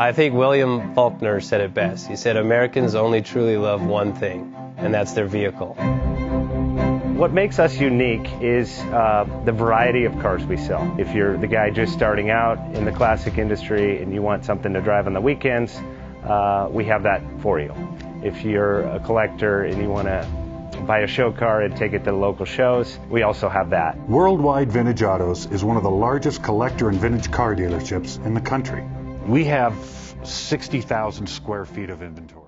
I think William Faulkner said it best. He said, Americans only truly love one thing, and that's their vehicle. What makes us unique is the variety of cars we sell. If you're the guy just starting out in the classic industry and you want something to drive on the weekends, we have that for you. If you're a collector and you want to buy a show car and take it to the local shows, we also have that. Worldwide Vintage Autos is one of the largest collector and vintage car dealerships in the country. We have 60,000 square feet of inventory.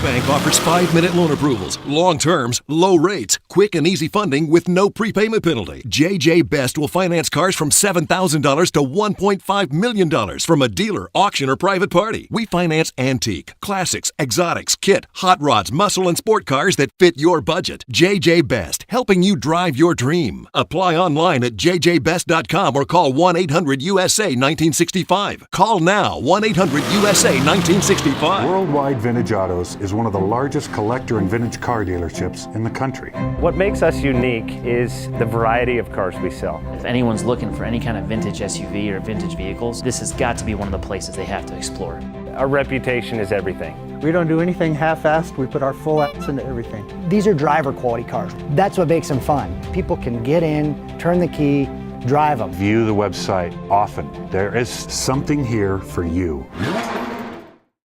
Bank offers 5-minute loan approvals, long terms, low rates, quick and easy funding with no prepayment penalty. JJ Best will finance cars from $7,000 to $1.5 million from a dealer, auction, or private party. We finance antique, classics, exotics, kit, hot rods, muscle, and sport cars that fit your budget. JJ Best, helping you drive your dream. Apply online at jjbest.com or call 1-800-USA-1965. Call now, 1-800-USA-1965. Worldwide Vintage Autos is one of the largest collector and vintage car dealerships in the country. What makes us unique is the variety of cars we sell. If anyone's looking for any kind of vintage SUV or vintage vehicles, this has got to be one of the places they have to explore. Our reputation is everything. We don't do anything half-assed. We put our full ass into everything. These are driver quality cars. That's what makes them fun. People can get in, turn the key, drive them. View the website often. There is something here for you.